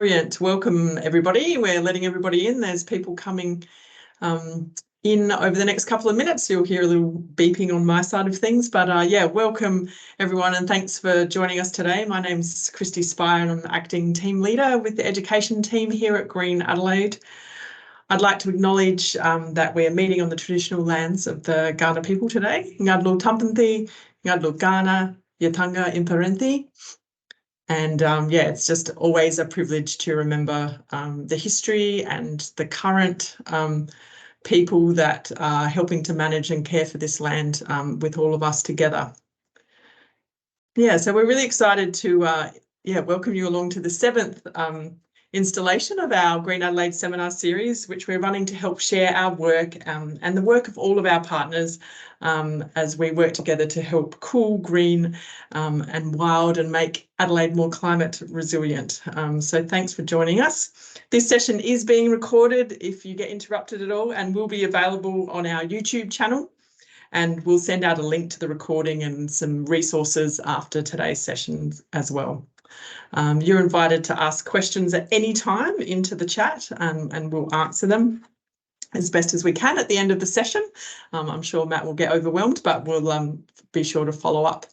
Brilliant. Welcome, everybody. We're letting everybody in. There's people coming in over the next couple of minutes. You'll hear a little beeping on my side of things. But yeah, welcome, everyone, and thanks for joining us today. My name's Christy Spire, and I'm the acting team leader with the education team here at Green Adelaide. I'd like to acknowledge that we're meeting on the traditional lands of the Kaurna people today. Ngadlu Tampanthi, Ngadlu Kaurna, Yatanga Imperenthi. And yeah, it's just always a privilege to remember the history and the current people that are helping to manage and care for this land with all of us together. Yeah, so we're really excited to welcome you along to the 7th installation of our Green Adelaide seminar series, which we're running to help share our work and the work of all of our partners as we work together to help cool, green and wild and make Adelaide more climate resilient. So thanks for joining us. This session is being recorded if you get interrupted at all, and will be available on our YouTube channel. And we'll send out a link to the recording and some resources after today's session as well. You're invited to ask questions at any time into the chat and we'll answer them as best as we can at the end of the session. I'm sure Matt will get overwhelmed, but we'll be sure to follow up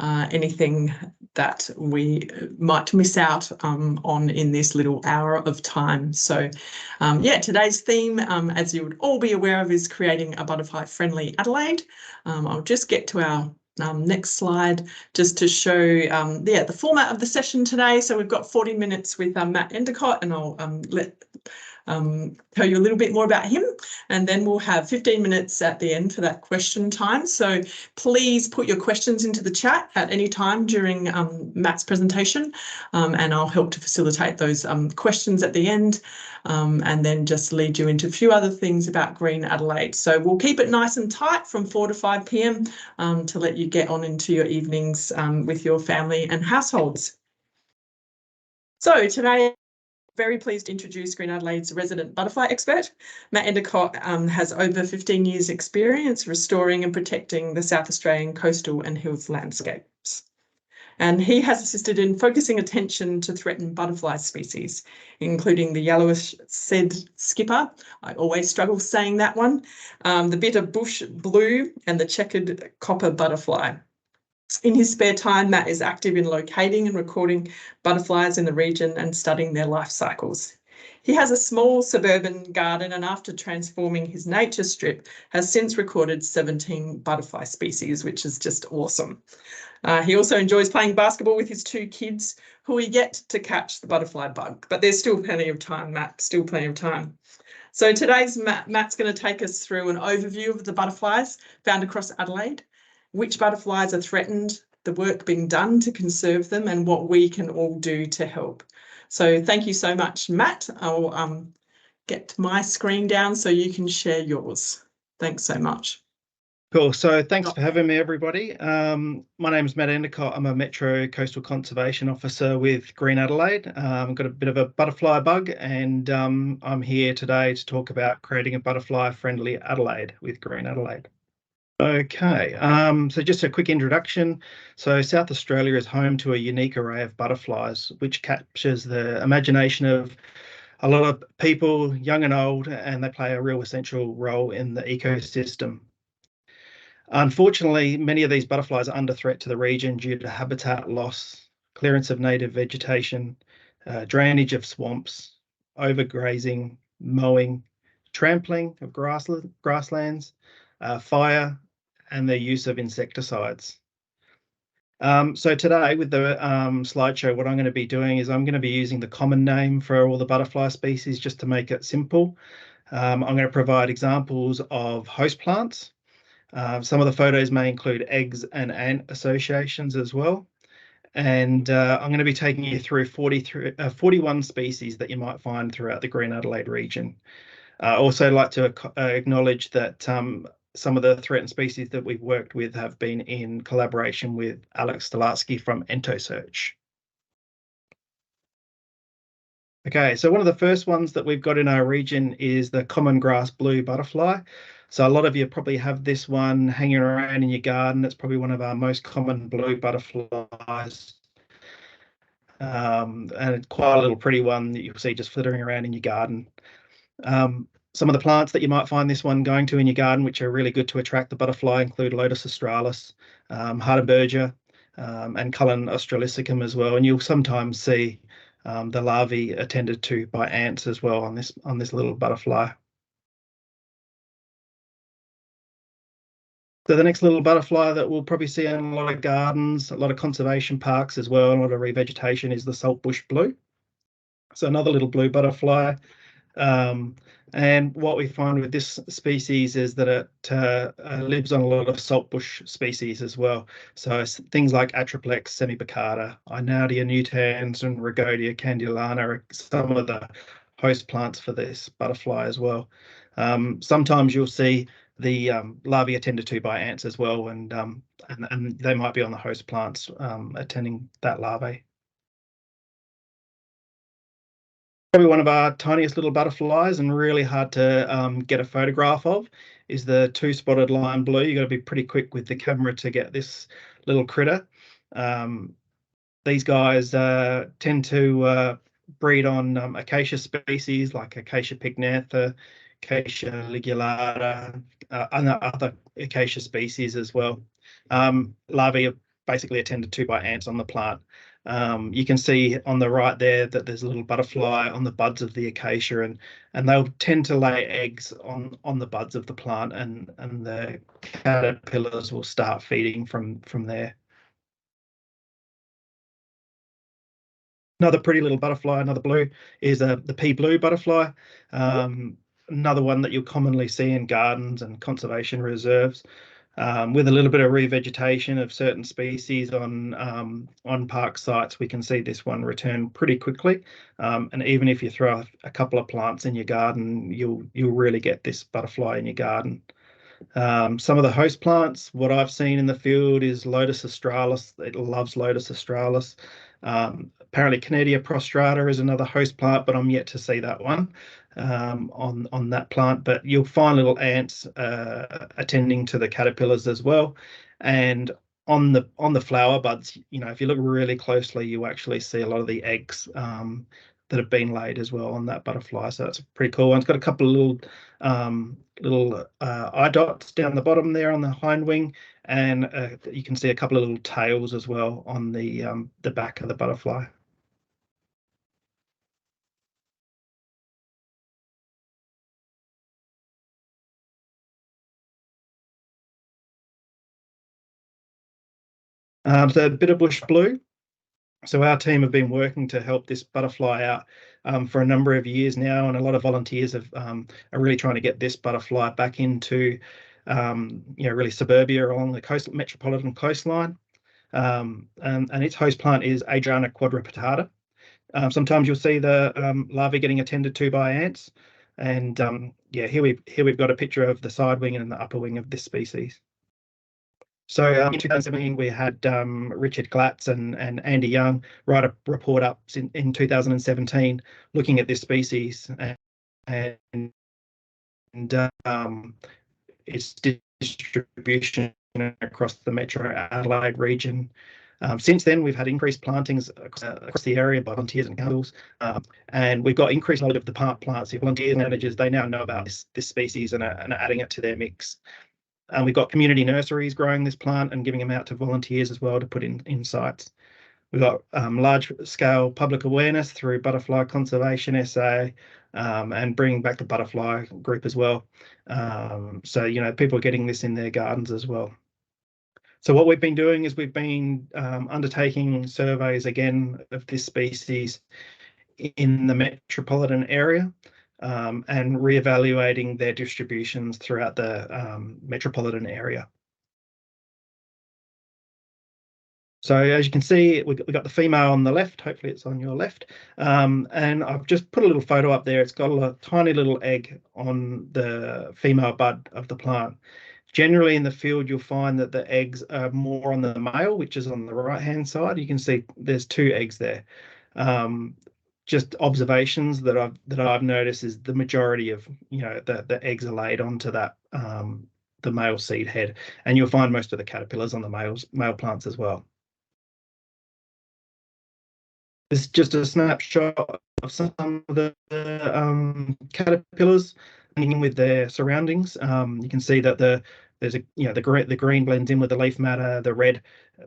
anything that we might miss out on in this little hour of time. So yeah, today's theme, as you would all be aware of, is creating a butterfly-friendly Adelaide. I'll just get to our next slide just to show the format of the session today. So we've got 40 minutes with Matt Endacott, and I'll tell you a little bit more about him, and then we'll have 15 minutes at the end for that question time. So please put your questions into the chat at any time during Matt's presentation, and I'll help to facilitate those questions at the end, and then just lead you into a few other things about Green Adelaide. So we'll keep it nice and tight from 4 to 5 p.m. To let you get on into your evenings with your family and households. So today, very pleased to introduce Green Adelaide's resident butterfly expert. Matt Endacott has over 15 years experience restoring and protecting the South Australian coastal and hills landscapes. And he has assisted in focusing attention to threatened butterfly species, including the yellowish sedge-skipper. I always struggle saying that one. The Bitterbush Blue and the Chequered Copper butterfly. In his spare time, Matt is active in locating and recording butterflies in the region and studying their life cycles. He has a small suburban garden, and after transforming his nature strip, has since recorded 17 butterfly species, which is just awesome. He also enjoys playing basketball with his 2 kids, who are yet to catch the butterfly bug, but there's still plenty of time, Matt, still plenty of time. So today's Matt's going to take us through an overview of the butterflies found across Adelaide, which butterflies are threatened, the work being done to conserve them, and what we can all do to help. So thank you so much, Matt. I'll get my screen down so you can share yours. Thanks so much. Cool. So thanks for having me, everybody. My name's Matt Endacott. I'm a Metro Coastal Conservation Officer with Green Adelaide. I've got a bit of a butterfly bug, and I'm here today to talk about creating a butterfly-friendly Adelaide with Green Adelaide. Okay, so just a quick introduction. So South Australia is home to a unique array of butterflies, which captures the imagination of a lot of people, young and old, and they play a real essential role in the ecosystem. Unfortunately, many of these butterflies are under threat to the region due to habitat loss, clearance of native vegetation, drainage of swamps, overgrazing, mowing, trampling of grasslands, fire, and the use of insecticides. So today with the slideshow, what I'm going to be doing is I'm going to be using the common name for all the butterfly species just to make it simple. I'm going to provide examples of host plants. Some of the photos may include eggs and ant associations as well. And I'm going to be taking you through 41 species that you might find throughout the Green Adelaide region. I also like to acknowledge that some of the threatened species that we've worked with have been in collaboration with Alex Stalatsky from EntoSearch. Okay, so one of the first ones that we've got in our region is the common grass blue butterfly. So a lot of you probably have this one hanging around in your garden. It's probably one of our most common blue butterflies. and quite a little pretty one that you'll see just flittering around in your garden. Some of the plants that you might find this one going to in your garden, which are really good to attract the butterfly, include Lotus australis, Hardenbergia, and Cullen australisicum as well. And you'll sometimes see the larvae attended to by ants as well on this little butterfly. So the next little butterfly that we'll probably see in a lot of gardens, a lot of conservation parks as well, and a lot of revegetation is the Saltbush Blue. So another little blue butterfly. And what we find with this species is that it lives on a lot of saltbush species as well. So things like Atriplex, Semibacata, Inaudia nutans, and Rhagodia candulana are some of the host plants for this butterfly as well. Sometimes you'll see the larvae attended to by ants as well, and they might be on the host plants attending that larvae. Probably one of our tiniest little butterflies and really hard to get a photograph of is the two-spotted lime blue. You've got to be pretty quick with the camera to get this little critter. These guys tend to breed on acacia species like Acacia pycnantha, Acacia ligulata, and other acacia species as well. Larvae are basically attended to by ants on the plant. You can see on the right there that there's a little butterfly on the buds of the acacia, and they'll tend to lay eggs on the buds of the plant, and the caterpillars will start feeding from there. Another pretty little butterfly, another blue, is the pea blue butterfly. Another one that you'll commonly see in gardens and conservation reserves. With a little bit of revegetation of certain species on park sites, we can see this one return pretty quickly. And even if you throw a couple of plants in your garden, you'll really get this butterfly in your garden. Some of the host plants, what I've seen in the field is Lotus australis. It loves Lotus australis. Apparently Canadia prostrata is another host plant, but I'm yet to see that one on that plant. But you'll find little ants attending to the caterpillars as well. And on the flower buds, if you look really closely, you actually see a lot of the eggs that have been laid as well on that butterfly. So that's a pretty cool one. It's got a couple of little eye dots down the bottom there on the hind wing, and you can see a couple of little tails as well on the back of the butterfly. So Bitterbush Blue. So our team have been working to help this butterfly out for a number of years now, and a lot of volunteers are really trying to get this butterfly back into really suburbia along the metropolitan coastline. And its host plant is Adriana quadripetata. Sometimes you'll see the larvae getting attended to by ants, and here we've got a picture of the side wing and the upper wing of this species. So in 2017, we had Richard Glatz and Andy Young write a report up in 2017 looking at this species and its distribution across the Metro Adelaide region. Since then, we've had increased plantings across the area by volunteers and councils, and we've got increased knowledge of the plants. The volunteers and managers, they now know about this species and are adding it to their mix. And we've got community nurseries growing this plant and giving them out to volunteers as well to put in sites. We've got large-scale public awareness through Butterfly Conservation SA and bringing back the butterfly group as well. So, people are getting this in their gardens as well. So what we've been doing is we've been undertaking surveys again of this species in the metropolitan area. And reevaluating their distributions throughout the metropolitan area. So as you can see, we've got the female on the left. Hopefully it's on your left. And I've just put a little photo up there. It's got a tiny little egg on the female bud of the plant. Generally in the field, you'll find that the eggs are more on the male, which is on the right-hand side. You can see there's 2 eggs there. Just observations that I've noticed is the majority of the eggs are laid onto that the male seed head, and you'll find most of the caterpillars on the male plants as well. This is just a snapshot of some of the caterpillars in with their surroundings. You can see that there's a the green blends in with the leaf matter, the red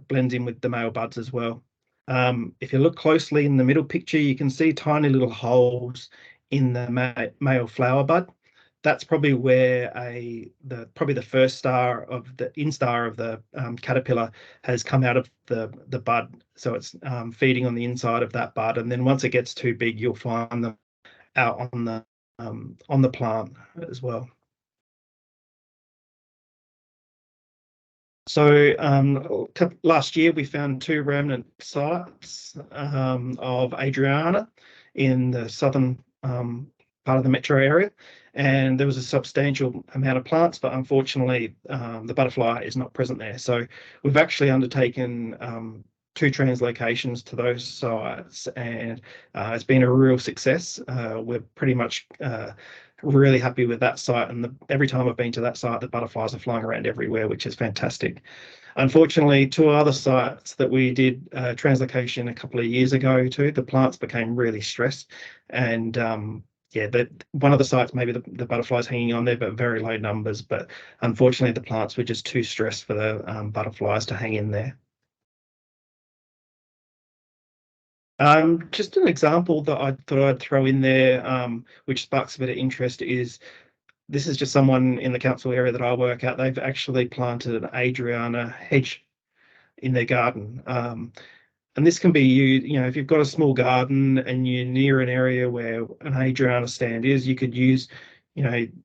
blends in with the male buds as well. If you look closely in the middle picture, you can see tiny little holes in the male flower bud. That's probably where probably the first star of the instar of the caterpillar has come out of the bud. So it's feeding on the inside of that bud, and then once it gets too big, you'll find them out on the plant as well. So last year we found 2 remnant sites of Adriana in the southern part of the metro area, and there was a substantial amount of plants, but unfortunately the butterfly is not present there. So we've actually undertaken 2 translocations to those sites, and it's been a real success. We're pretty much really happy with that site, and every time I've been to that site, the butterflies are flying around everywhere, which is fantastic. Unfortunately, 2 other sites that we did translocation a couple of years ago to, the plants became really stressed, and yeah, one of the sites, maybe the butterflies hanging on there, but very low numbers. But unfortunately, the plants were just too stressed for the butterflies to hang in there. Just an example that I thought I'd throw in there, which sparks a bit of interest, is this is just someone in the council area that I work at. They've actually planted an Adriana hedge in their garden. And this can be used, if you've got a small garden and you're near an area where an Adriana stand is, you could use,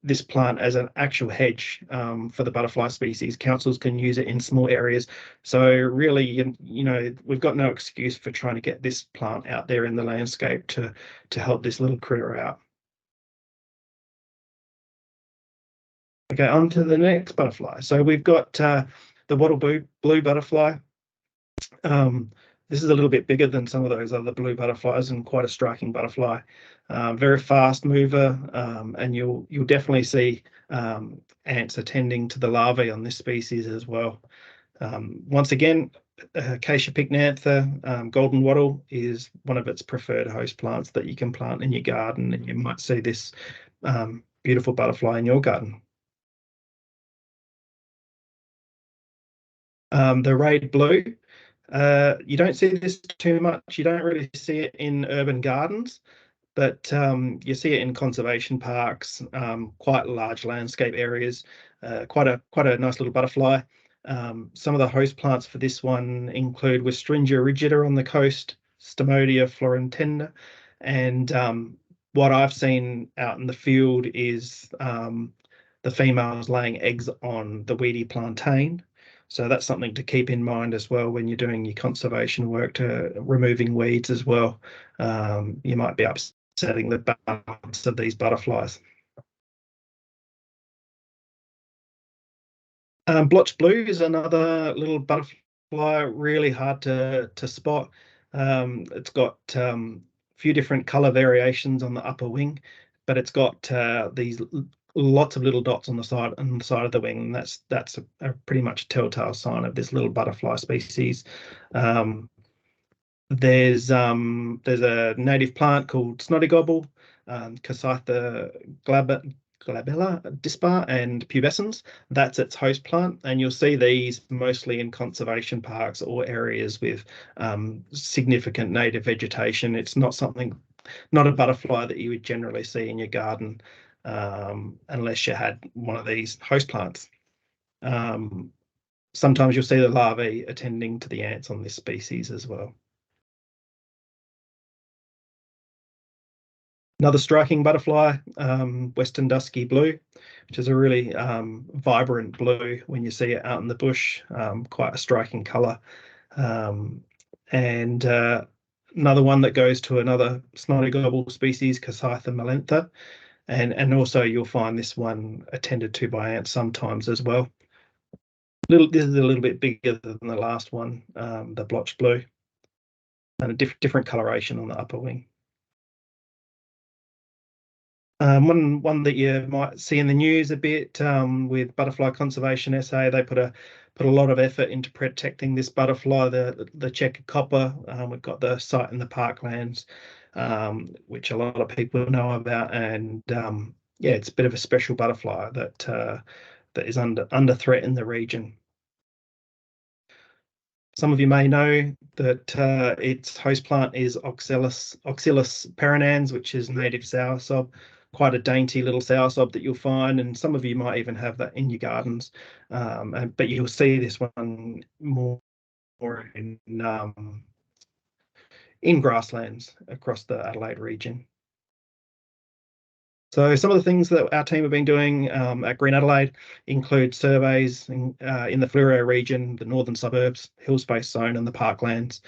this plant as an actual hedge for the butterfly species. Councils can use it in small areas. So really, we've got no excuse for trying to get this plant out there in the landscape to help this little critter out. Okay, on to the next butterfly. So we've got the Mottled Blue butterfly. This is a little bit bigger than some of those other blue butterflies and quite a striking butterfly. Very fast mover, and you'll definitely see ants attending to the larvae on this species as well. Once again, Acacia pycnantha golden wattle is one of its preferred host plants that you can plant in your garden, and you might see this beautiful butterfly in your garden. The Raid Blue, you don't see this too much. You don't really see it in urban gardens, but you see it in conservation parks, quite large landscape areas. Quite a nice little butterfly. Some of the host plants for this one include Westringia rigida on the coast, Stomodia florentenda, and what I've seen out in the field is the females laying eggs on the weedy plantain. So that's something to keep in mind as well when you're doing your conservation work, to removing weeds as well. You might be upsetting the balance of these butterflies. Blotched Blue is another little butterfly, really hard to spot. It's got a few different color variations on the upper wing, but it's got these lots of little dots on the side of the wing, and that's a pretty much a telltale sign of this little butterfly species. There's a native plant called Snottygobble, Cassytha glabella dispar, and pubescens. That's its host plant, and you'll see these mostly in conservation parks or areas with significant native vegetation. It's not a butterfly that you would generally see in your garden unless you had one of these host plants. Sometimes you'll see the larvae attending to the ants on this species as well. Another striking butterfly, Western Dusky Blue, which is a really vibrant blue when you see it out in the bush, quite a striking colour. And another one that goes to another Snottygobble species, Cassytha malentha, and also you'll find this one attended to by ants sometimes as well. This is a little bit bigger than the last one, the Blotched Blue, and a different coloration on the upper wing. One that you might see in the news a bit with Butterfly Conservation SA, they put a put a lot of effort into protecting this butterfly, the checkered copper. We've got the site in the parklands, which a lot of people know about, and yeah, it's a bit of a special butterfly that is under threat in the region. Some of you may know that its host plant is Oxalis perenans, which is native soursop, quite a dainty little soursop that you'll find, and some of you might even have that in your gardens. But you'll see this one more in grasslands across the Adelaide region. So some of the things that our team have been doing at Green Adelaide include surveys in the Fleurieu region, the northern suburbs, hill space zone and the parklands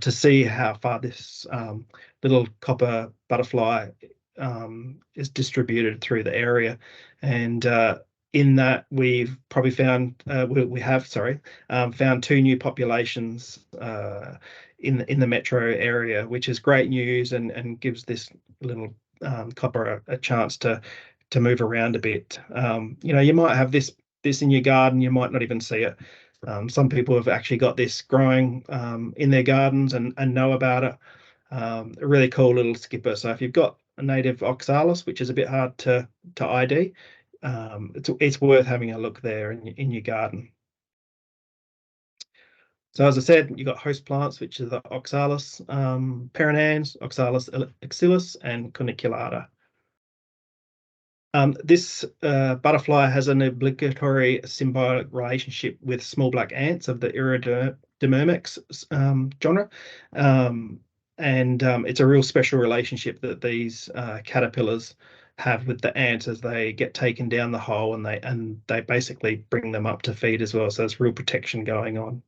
to see how far this little copper butterfly is distributed through the area. And in that, we've probably found, found 2 new populations in the metro area, which is great news and gives this little copper a chance to move around a bit. You might have this in your garden, you might not even see it. Some people have actually got this growing in their gardens and know about it. A really cool little skipper. So if you've got a native oxalis, which is a bit hard to ID, it's worth having a look there in your garden. So as I said, you've got host plants, which are the Oxalis perenans, Oxalis axilis, and cuniculata. This butterfly has an obligatory symbiotic relationship with small black ants of the Iridodermex genre. It's a real special relationship that these caterpillars have with the ants as they get taken down the hole, and they basically bring them up to feed as well. So there's real protection going on.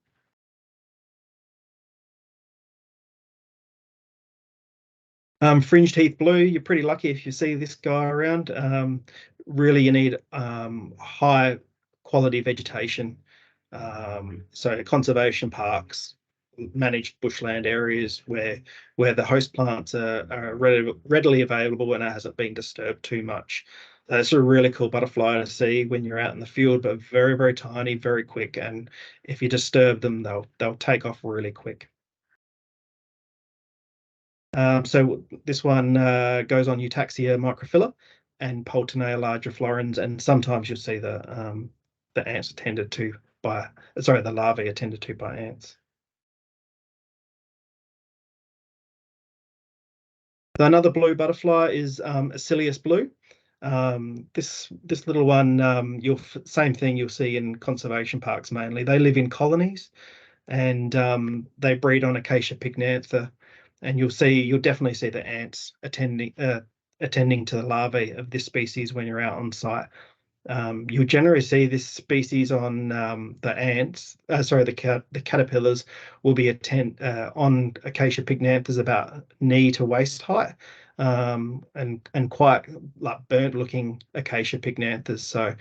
Fringed heath blue, you're pretty lucky if you see this guy around. Really, you need high quality vegetation. So conservation parks, managed bushland areas where the host plants are readily available and it hasn't been disturbed too much. It's a really cool butterfly to see when you're out in the field, but very, very tiny, very quick. And if you disturb them, they'll take off really quick. So this one goes on Eutaxia microphylla and Poltonea largiflorens, and sometimes you'll see the ants attended to by, the larvae attended to by ants. So another blue butterfly is Acilius blue. This little one, same thing you'll see in conservation parks mainly. They live in colonies, and they breed on Acacia pycnantha. And you'll definitely see the ants attending to the larvae of this species when you're out on site. You'll generally see this species on the ants. The caterpillars will be on Acacia pycnanthas about knee to waist height, and quite like burnt-looking Acacia pycnanthas. So,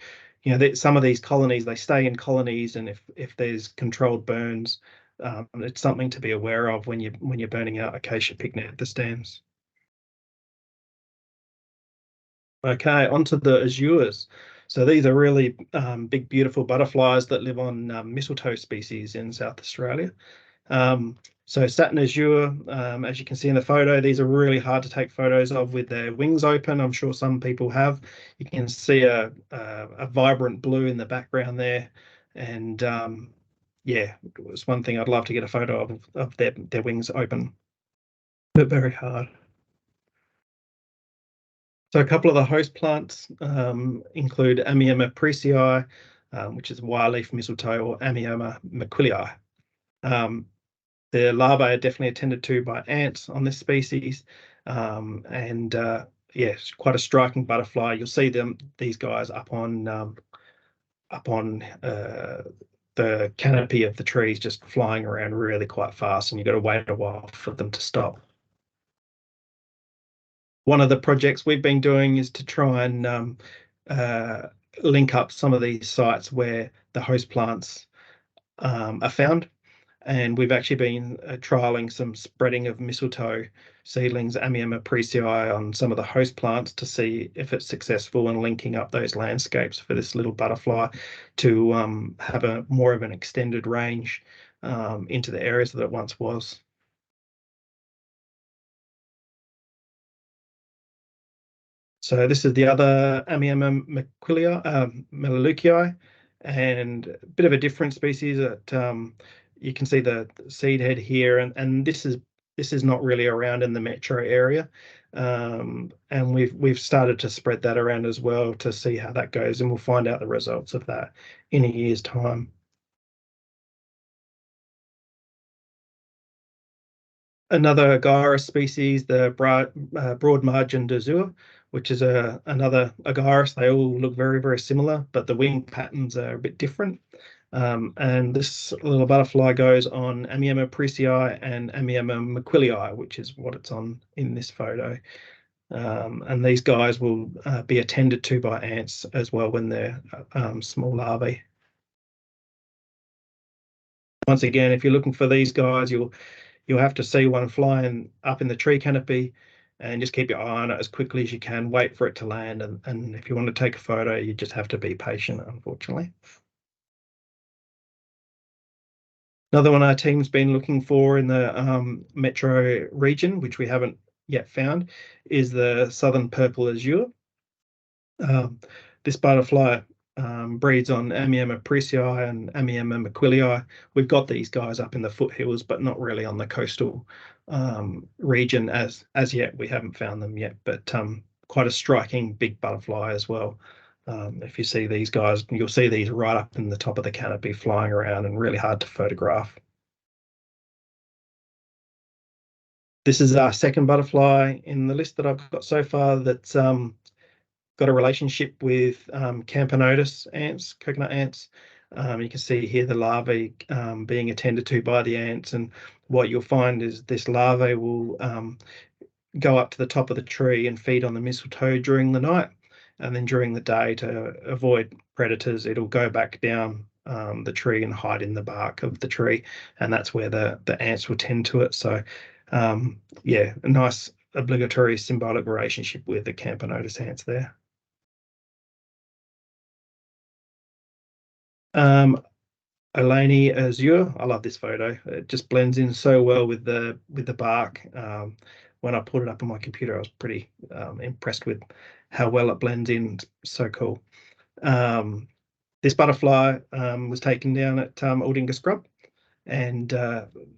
some of these colonies, they stay in colonies, and if there's controlled burns, it's something to be aware of when you're burning out Acacia pycnantha stems. Okay, onto the azures. So these are really big, beautiful butterflies that live on mistletoe species in South Australia. So Satin Azure, as you can see in the photo, these are really hard to take photos of with their wings open. I'm sure some people have. You can see a vibrant blue in the background there, and yeah, it was one thing I'd love to get a photo of their wings open, but very hard. So a couple of the host plants include Amioma pricii, which is wire-leaf mistletoe, or Amioma mcquillii. The larvae are definitely attended to by ants on this species, and yeah, it's quite a striking butterfly. You'll see these guys up on the canopy of the trees, just flying around really quite fast, and you've got to wait a while for them to stop. One of the projects we've been doing is to try and link up some of these sites where the host plants are found, and we've actually been trialing some spreading of mistletoe seedlings, Amiema precii, on some of the host plants to see if it's successful in linking up those landscapes for this little butterfly to have a more of an extended range into the areas that it once was. So this is the other Amiema melaleucii, and a bit of a different species. That you can see the seed head here, and this is not really around in the metro area, and we've started to spread that around as well to see how that goes, and we'll find out the results of that in a year's time. Another Agarus species, the broad-margined azure, which is another Agarus. They all look very, very similar, but the wing patterns are a bit different. And this little butterfly goes on Amiema precii and Amiema mcquillii, which is what it's on in this photo. And these guys will be attended to by ants as well when they're small larvae. Once again, if you're looking for these guys, you'll have to see one flying up in the tree canopy and just keep your eye on it as quickly as you can, wait for it to land. And if you want to take a photo, you just have to be patient, unfortunately. Another one our team's been looking for in the metro region, which we haven't yet found, is the southern purple azure. This butterfly breeds on Amiema precii and Amiema mcquillii. We've got these guys up in the foothills, but not really on the coastal region as yet. We haven't found them yet, but quite a striking big butterfly as well. If you see these guys, you'll see these right up in the top of the canopy flying around and really hard to photograph. This is our second butterfly in the list that I've got so far that's got a relationship with Camponotus ants, coconut ants. You can see here the larvae being attended to by the ants, and what you'll find is this larvae will go up to the top of the tree and feed on the mistletoe during the night, and then during the day, to avoid predators, it'll go back down the tree and hide in the bark of the tree, and that's where the ants will tend to it. So yeah, a nice obligatory symbiotic relationship with the Camponotus ants there. Olane Azure, I love this photo. It just blends in so well with the bark. When I put it up on my computer, I was pretty impressed with how well it blends in. So cool. This butterfly was taken down at Alding Scrub, and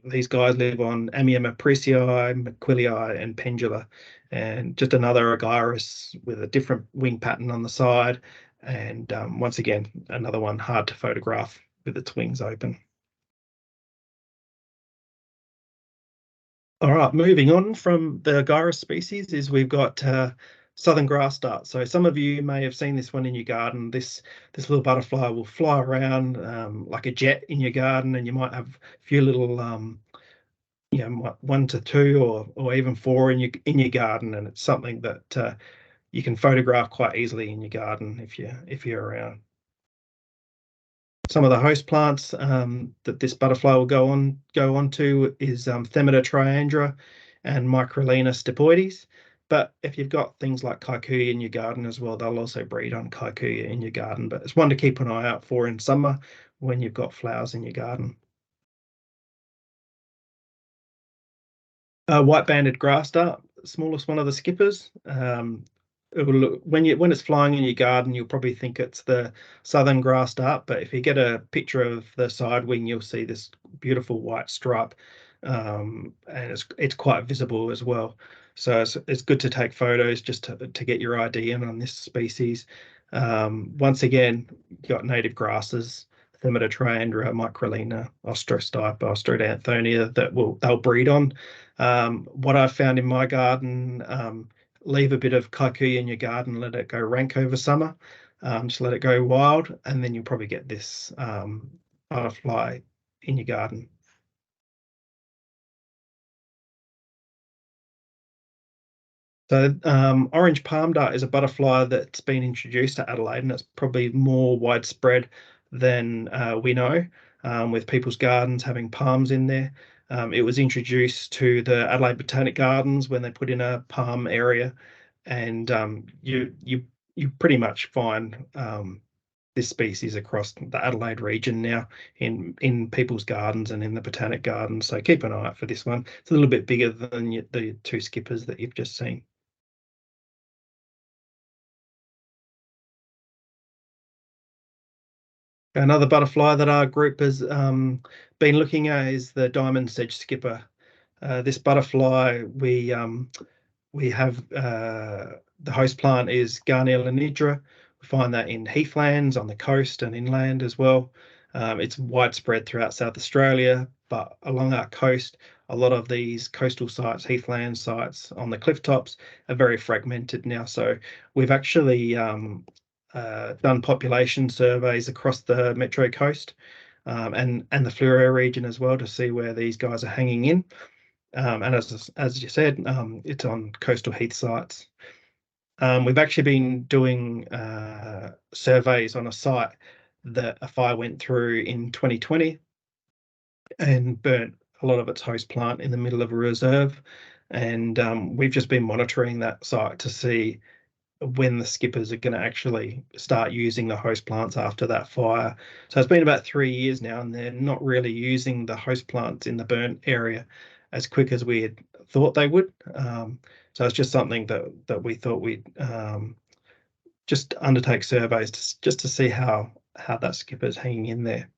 these guys live on Amiema precii, mcquillii, and pendula, and just another Agarus with a different wing pattern on the side. And once again, another one hard to photograph with its wings open. All right, moving on from the Agarus species is we've got southern grass dart. So some of you may have seen this one in your garden. This little butterfly will fly around like a jet in your garden, and you might have a few little you know, 1 to 2 or even 4 in your garden, and it's something that you can photograph quite easily in your garden if you're around. Some of the host plants that this butterfly will go on to is Themata triandra and Microlina stipoides. But if you've got things like kikuyu in your garden as well, they'll also breed on kikuyu in your garden. But it's one to keep an eye out for in summer when you've got flowers in your garden. White-banded grass dart, smallest one of the skippers. It will look, when it's flying in your garden, you'll probably think it's the southern grass dart, but if you get a picture of the side wing, you'll see this beautiful white stripe, and it's quite visible as well. So it's good to take photos just to get your ID in on this species. Once again, you've got native grasses, Themata triandra, Microlina, Ostrostipe, Ostrodanthonia they'll breed on. What I've found in my garden, leave a bit of kikuyu in your garden, let it go rank over summer, just let it go wild, and then you'll probably get this butterfly in your garden. So orange palm dart is a butterfly that's been introduced to Adelaide, and it's probably more widespread than we know. with people's gardens having palms in there. It was introduced to the Adelaide Botanic Gardens when they put in a palm area, and you pretty much find this species across the Adelaide region now in people's gardens and in the botanic gardens. So keep an eye out for this one. It's a little bit bigger than the two skippers that you've just seen. Another butterfly that our group has been looking at is the diamond sedge-skipper. This butterfly, we have the host plant is Olane Azure. We find that in heathlands on the coast and inland as well. It's widespread throughout South Australia, but along our coast, a lot of these coastal sites, heathland sites on the cliff tops, are very fragmented now. So we've actually done population surveys across the Metro Coast and the Fleurieu region as well to see where these guys are hanging in. And as you said, it's on coastal heath sites. We've actually been doing surveys on a site that a fire went through in 2020 and burnt a lot of its host plant in the middle of a reserve. And we've just been monitoring that site to see when the skippers are going to actually start using the host plants after that fire. So it's been about 3 years now, and they're not really using the host plants in the burnt area as quick as we had thought they would. So it's just something that we thought we'd just undertake surveys just to see how that skipper's hanging in there.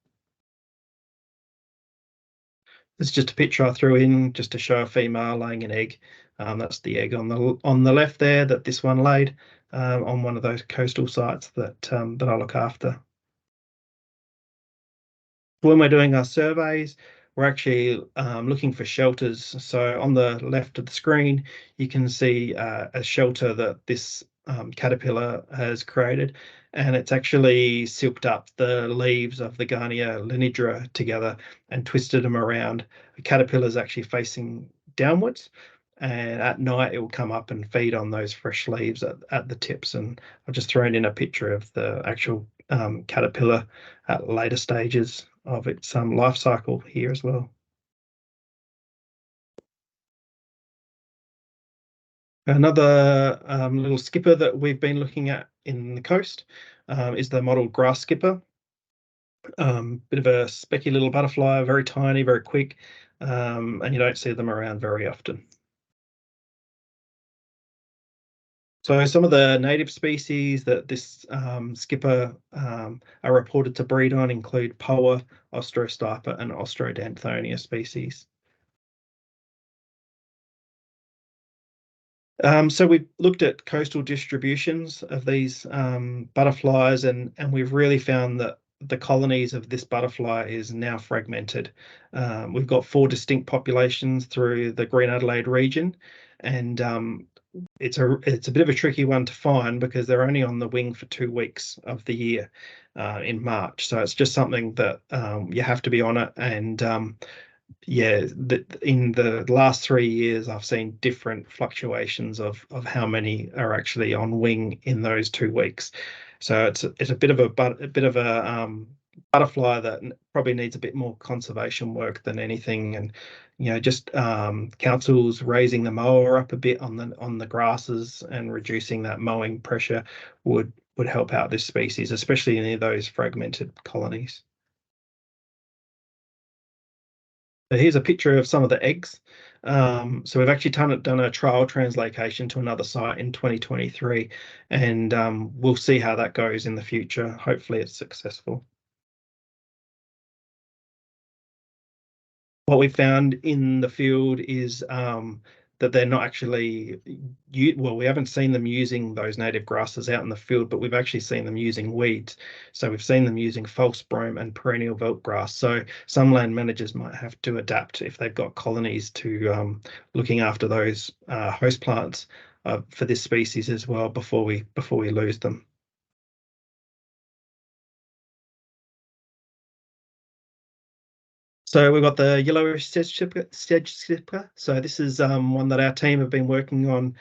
This is just a picture I threw in just to show a female laying an egg. That's the egg on the left there that this one laid on one of those coastal sites that I look after. When we're doing our surveys, we're actually looking for shelters. So on the left of the screen, you can see a shelter that this caterpillar has created, and it's actually silked up the leaves of the Garnia linidra together and twisted them around. The caterpillar is actually facing downwards, and at night it will come up and feed on those fresh leaves at the tips. And I've just thrown in a picture of the actual caterpillar at later stages of its life cycle here as well. Another little skipper that we've been looking at in the coast is the Mottled Grass-skipper. Bit of a specky little butterfly, very tiny, very quick, and you don't see them around very often. So some of the native species that this skipper are reported to breed on include Poa, Ostrostipa, and Ostrodanthonia species. So we looked at coastal distributions of these butterflies, and we've really found that the colonies of this butterfly is now fragmented. We've got 4 distinct populations through the Green Adelaide region, and it's a bit of a tricky one to find because they're only on the wing for 2 weeks of the year in March. So it's just something that you have to be on it. And yeah, in the last 3 years, I've seen different fluctuations of how many are actually on wing in those 2 weeks. So it's a bit of a butterfly that probably needs a bit more conservation work than anything, and just councils raising the mower up a bit on the grasses and reducing that mowing pressure would help out this species, especially in those fragmented colonies. So here's a picture of some of the eggs. So we've actually done a trial translocation to another site in 2023, and we'll see how that goes in the future. Hopefully it's successful. What we found in the field is that they're not actually, well, we haven't seen them using those native grasses out in the field, but we've actually seen them using weeds. So we've seen them using false brome and perennial veld grass. So some land managers might have to adapt if they've got colonies to looking after those host plants for this species as well before we lose them. So we've got the yellowish sedge-skipper. So this is one that our team have been working on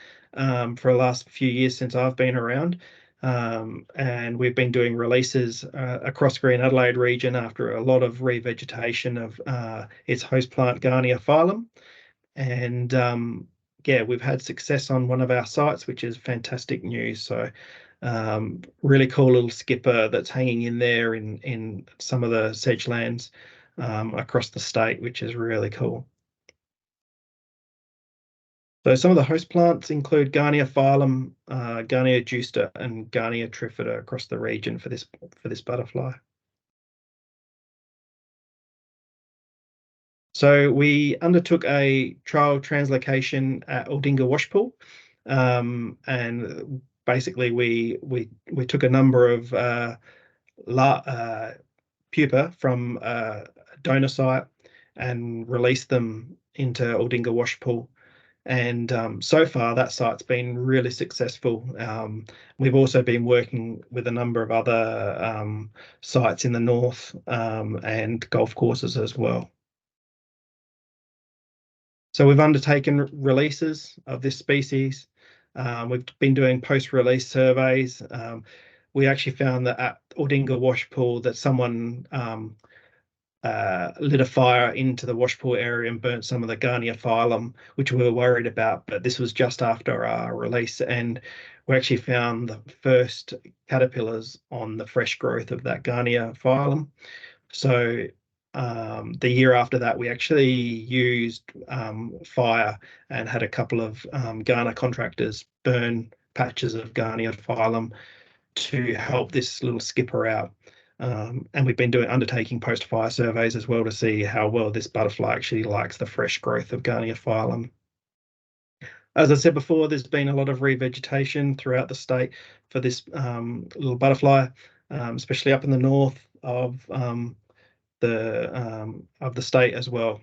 for the last few years since I've been around. and we've been doing releases across Green Adelaide region after a lot of revegetation of its host plant Garnia phylum. And yeah, we've had success on one of our sites, which is fantastic news. So really cool little skipper that's hanging in there in some of the sedge lands across the state, which is really cool. So some of the host plants include Garnia phylum, Garnia justa, and Garnia trifida across the region for this butterfly. So we undertook a trial translocation at Alding Washpool, and basically we took a number of pupa from a donor site and released them into Alding Washpool. And so far, that site's been really successful. We've also been working with a number of other sites in the north and golf courses as well. So we've undertaken releases of this species. We've been doing post-release surveys. We actually found that at Alding Washpool that someone lit a fire into the washpool area and burnt some of the Garnia phylum, which we were worried about, but this was just after our release, and we actually found the first caterpillars on the fresh growth of that Garnia phylum. So the year after that, we actually used fire and had a couple of Ghana contractors burn patches of Garnia phylum to help this little skipper out. And we've been undertaking post-fire surveys as well to see how well this butterfly actually likes the fresh growth of Garnia phylum. As I said before, there's been a lot of revegetation throughout the state for this little butterfly, especially up in the north of the state as well.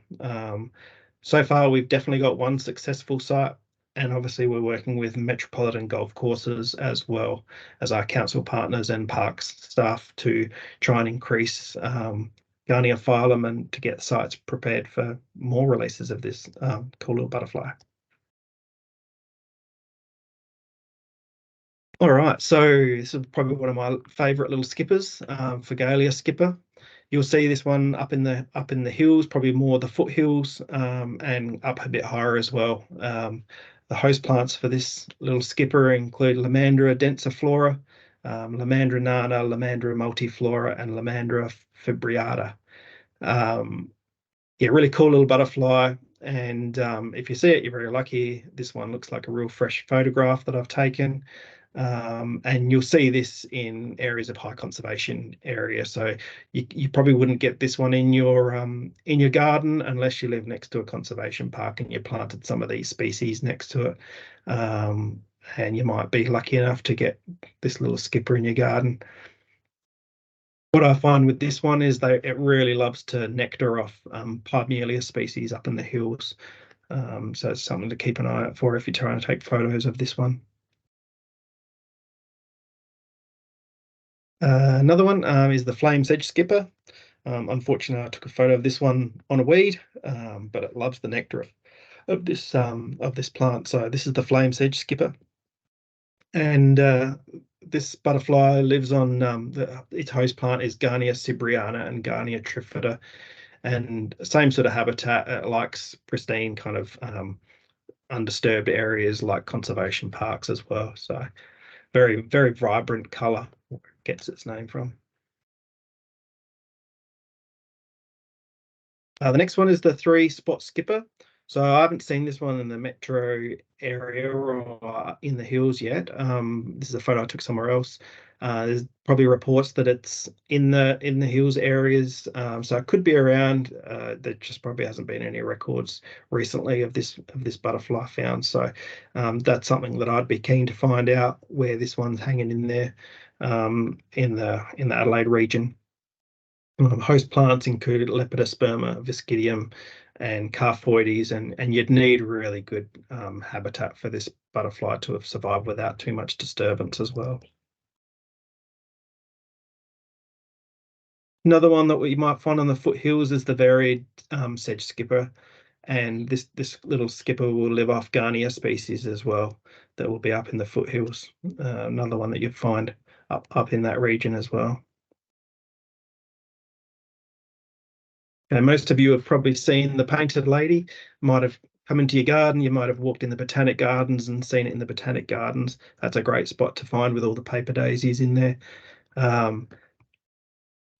So far, we've definitely got one successful site, and obviously we're working with metropolitan golf courses as well as our council partners and parks staff to try and increase Garnia phylum and to get sites prepared for more releases of this cool little butterfly. All right, so this is probably one of my favourite little skippers, Phagelia skipper. You'll see this one up in the hills, probably more the foothills, and up a bit higher as well. The host plants for this little skipper include Lomandra densiflora, Lomandra nana, Lomandra multiflora, and Lomandra fibriata. Yeah, really cool little butterfly. And if you see it, you're very lucky. This one looks like a real fresh photograph that I've taken. And you'll see this in areas of high conservation area. So you probably wouldn't get this one in your garden unless you live next to a conservation park and you planted some of these species next to it. And you might be lucky enough to get this little skipper in your garden. What I find with this one is it really loves to nectar off Pimelia species up in the hills. So it's something to keep an eye out for if you're trying to take photos of this one. Another one is the flame sedge-skipper. Unfortunately, I took a photo of this one on a weed, but it loves the nectar of this plant. So this is the flame sedge-skipper, and this butterfly lives on its host plant is Garnia cibriana and Garnia trifida, and same sort of habitat. It likes pristine kind of undisturbed areas like conservation parks as well. So very, very vibrant colour gets its name from. The next one is the 3-spot skipper. So I haven't seen this one in the metro area or in the hills yet. This is a photo I took somewhere else. There's probably reports that it's in the hills areas, so it could be around. There just probably hasn't been any records recently of this butterfly found. So that's something that I'd be keen to find out where this one's hanging in there in the Adelaide region. Host plants included Lepidosperma, Viscidium, and Carphoides, and you'd need really good habitat for this butterfly to have survived without too much disturbance as well. Another one that we might find on the foothills is the varied sedge skipper, and this little skipper will live off Garnia species as well. that will be up in the foothills. Another one that you'd find up in that region as well. And most of you have probably seen the painted lady. Might have come into your garden. You might have walked in the botanic gardens and seen it in the botanic gardens. That's a great spot to find with all the paper daisies in there.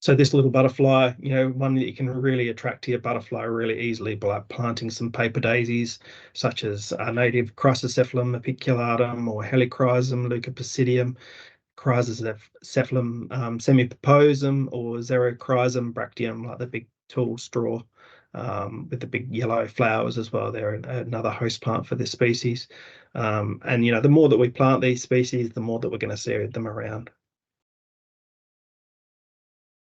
So this little butterfly, one that you can really attract to your butterfly really easily by planting some paper daisies, such as native Chrysocephalum apiculatum or Helichrysum leucopasidium, Chrysocephalum semipoposum, or Xerochrysum bracteum, like the big tall straw with the big yellow flowers as well. They're another host plant for this species. And the more that we plant these species, the more that we're going to see them around.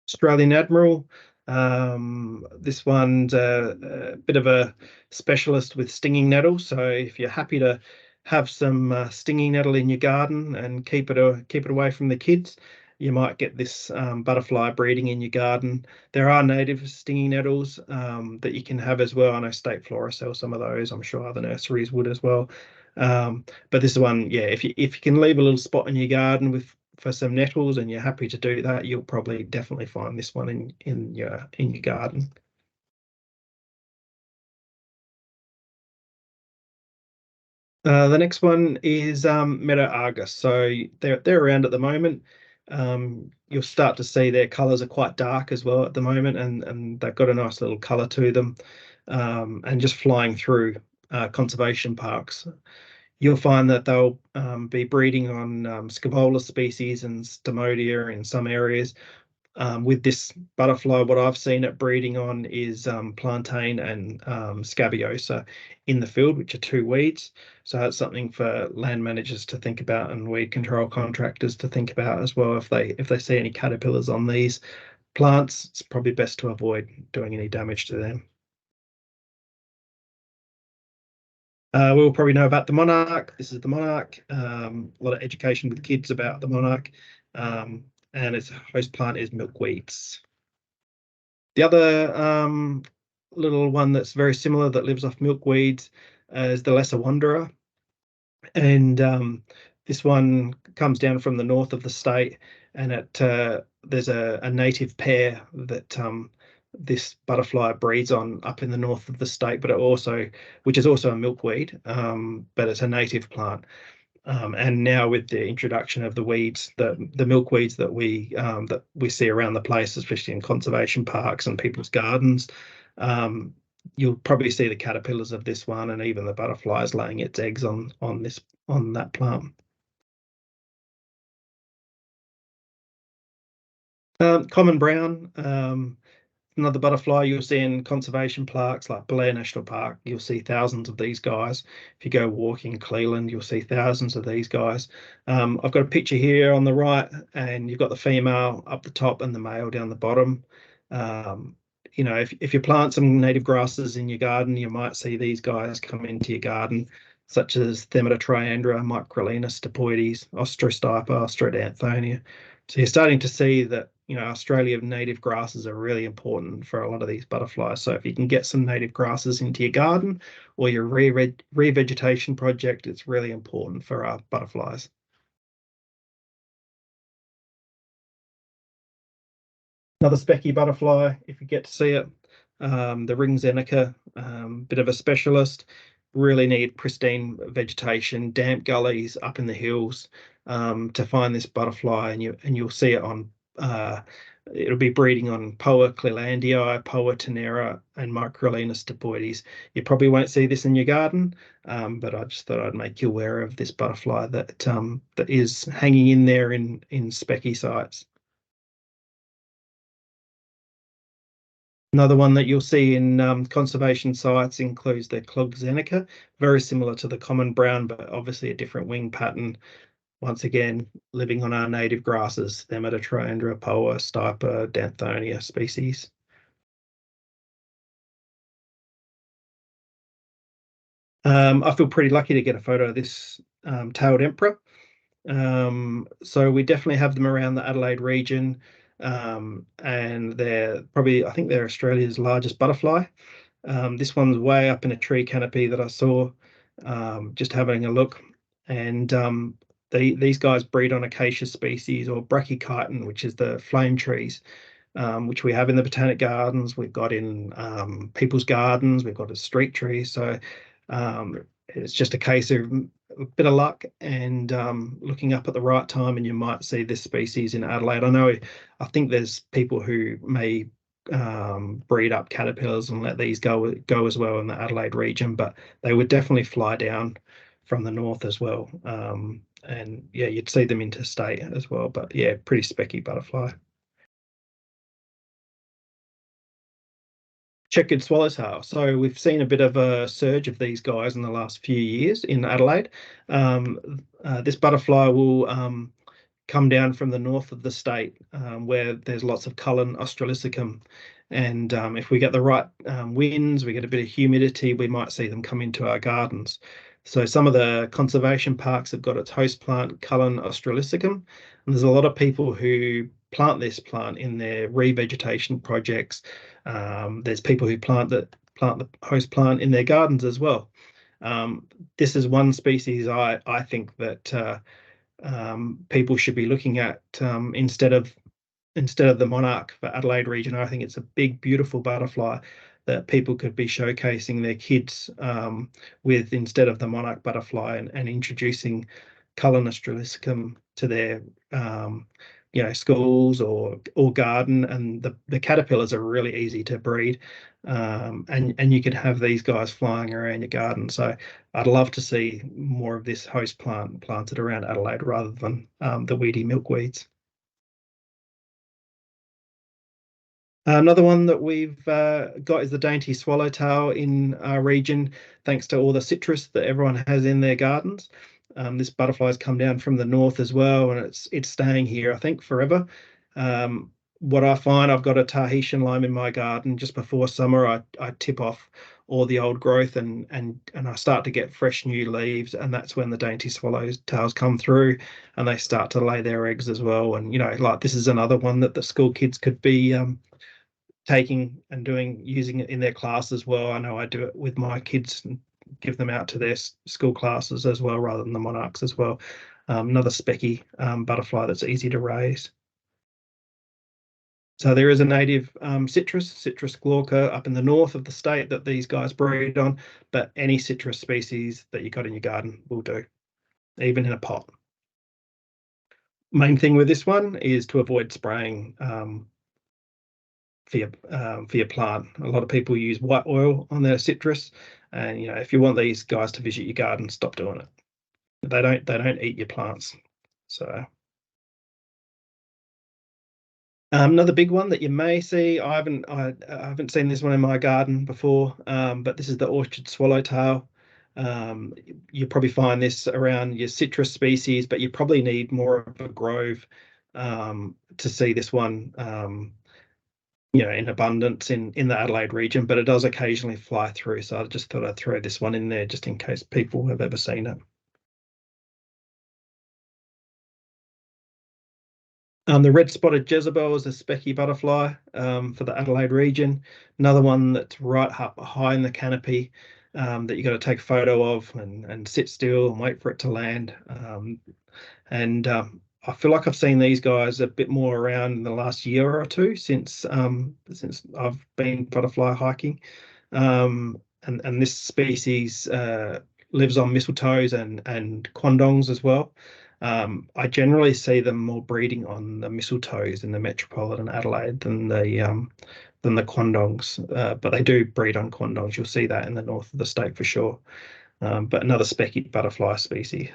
Australian Admiral. This one's a bit of a specialist with stinging nettle. So if you're happy to have some stinging nettle in your garden and keep it away from the kids, you might get this butterfly breeding in your garden. There are native stinging nettles that you can have as well. I know State Flora sells some of those. I'm sure other nurseries would as well. But this one, yeah, if you can leave a little spot in your garden for some nettles and you're happy to do that, you'll probably definitely find this one in your garden. The next one is Meadow Argus. So they're around at the moment. You'll start to see their colours are quite dark as well at the moment, and they've got a nice little colour to them. And just flying through conservation parks, you'll find that they'll be breeding on Scabola species and Stomodia in some areas. With this butterfly, what I've seen it breeding on is plantain and Scabiosa in the field, which are two weeds. So that's something for land managers to think about and weed control contractors to think about as well. If they see any caterpillars on these plants, it's probably best to avoid doing any damage to them. We'll probably know about the monarch. This is the monarch. A lot of education with kids about the monarch. And its host plant is milkweeds. The other little one that's very similar that lives off milkweeds is the lesser wanderer. And this one comes down from the north of the state, and there's a native pair that this butterfly breeds on up in the north of the state, but which is also a milkweed, but it's a native plant. And now with the introduction of the weeds, the milkweeds that we see around the place, especially in conservation parks and people's gardens, you'll probably see the caterpillars of this one and even the butterflies laying its eggs on that plant. Common brown, another butterfly you'll see in conservation parks like Blair National Park. You'll see thousands of these guys. If you go walking Cleveland, you'll see thousands of these guys. I've got a picture here on the right, and you've got the female up the top and the male down the bottom. If you plant some native grasses in your garden, you might see these guys come into your garden, such as Thematotriandra, Microlina stipoides, Ostrostipa, Ostrodanthonia. So you're starting to see that Australia native grasses are really important for a lot of these butterflies. So if you can get some native grasses into your garden or your revegetation project, it's really important for our butterflies. Another specky butterfly, if you get to see it, the ring Xenica, bit of a specialist. Really need pristine vegetation, damp gullies up in the hills to find this butterfly, and you'll see it on. It'll be breeding on Poa clelandii, Poa tenera, and Microlina stipoides. You probably won't see this in your garden, but I just thought I'd make you aware of this butterfly that is hanging in there in specky sites. Another one that you'll see in conservation sites includes the clog Xenica, very similar to the common brown, but obviously a different wing pattern. Once again, living on our native grasses, Thematotriandra, Poa, Stipa, Danthonia species. I feel pretty lucky to get a photo of this tailed emperor. So we definitely have them around the Adelaide region, and I think they're Australia's largest butterfly. This one's way up in a tree canopy that I saw just having a look, and these guys breed on acacia species or brachychiton, which is the flame trees, which we have in the botanic gardens. We've got in people's gardens. We've got a street tree. So it's just a case of a bit of luck and looking up at the right time, and you might see this species in Adelaide. I think there's people who may breed up caterpillars and let these go as well in the Adelaide region, but they would definitely fly down from the north as well. And yeah, you'd see them interstate as well, but yeah, pretty specky butterfly. Checkered swallowtail. So we've seen a bit of a surge of these guys in the last few years in Adelaide. This butterfly will come down from the north of the state, where there's lots of Cullen australisticum. And if we get the right winds, we get a bit of humidity, we might see them come into our gardens. So some of the conservation parks have got its host plant, Cullen australisticum, and there's a lot of people who plant this plant in their revegetation projects. There's people who plant the host plant in their gardens as well. This is one species I think that people should be looking at instead of the monarch for Adelaide region. I think it's a big, beautiful butterfly that people could be showcasing their kids with instead of the monarch butterfly, and introducing Cullen australisticum to their schools or garden. And the caterpillars are really easy to breed, and you could have these guys flying around your garden. So I'd love to see more of this host plant planted around Adelaide rather than the weedy milkweeds. Another one that we've got is the Dainty Swallowtail in our region, thanks to all the citrus that everyone has in their gardens. This butterfly's come down from the north as well, and it's staying here, I think, forever. What I find, I've got a Tahitian lime in my garden. Just before summer, I tip off all the old growth and I start to get fresh new leaves, and that's when the Dainty Swallowtails come through and they start to lay their eggs as well. And like, this is another one that the school kids could be taking and using it in their class as well. I know I do it with my kids and give them out to their school classes as well, rather than the monarchs as well. Another specky butterfly that's easy to raise. So there is a native citrus glauca up in the north of the state that these guys breed on, but any citrus species that you got in your garden will do, even in a pot. Main thing with this one is to avoid spraying for your plant. A lot of people use white oil on their citrus, and if you want these guys to visit your garden, stop doing it. They don't eat your plants. So another big one that you may see, I haven't seen this one in my garden before, but this is the orchard swallowtail. You probably find this around your citrus species, but you probably need more of a grove to see this one in abundance in the Adelaide region, but it does occasionally fly through. So I just thought I'd throw this one in there just in case people have ever seen it. The red-spotted Jezebel is a specky butterfly for the Adelaide region. Another one that's right up high in the canopy that you got to take a photo of and sit still and wait for it to land. I feel like I've seen these guys a bit more around in the last year or two since I've been butterfly hiking. And this species lives on mistletoes and quandongs as well. I generally see them more breeding on the mistletoes in the metropolitan Adelaide than the quandongs, but they do breed on quandongs. You'll see that in the north of the state for sure. But another specky butterfly species.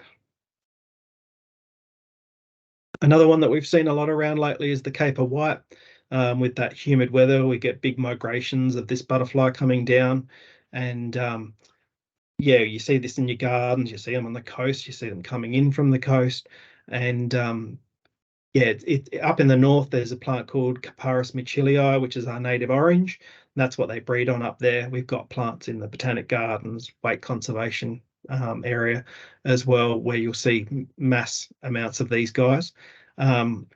Another one that we've seen a lot around lately is the caper white. With that humid weather, we get big migrations of this butterfly coming down, and yeah, you see this in your gardens. You see them on the coast. You see them coming in from the coast, and yeah, up in the north. There's a plant called Capparis michilii, which is our native orange. And that's what they breed on up there. We've got plants in the botanic gardens, Wake Conservation area as well, where you'll see mass amounts of these guys. One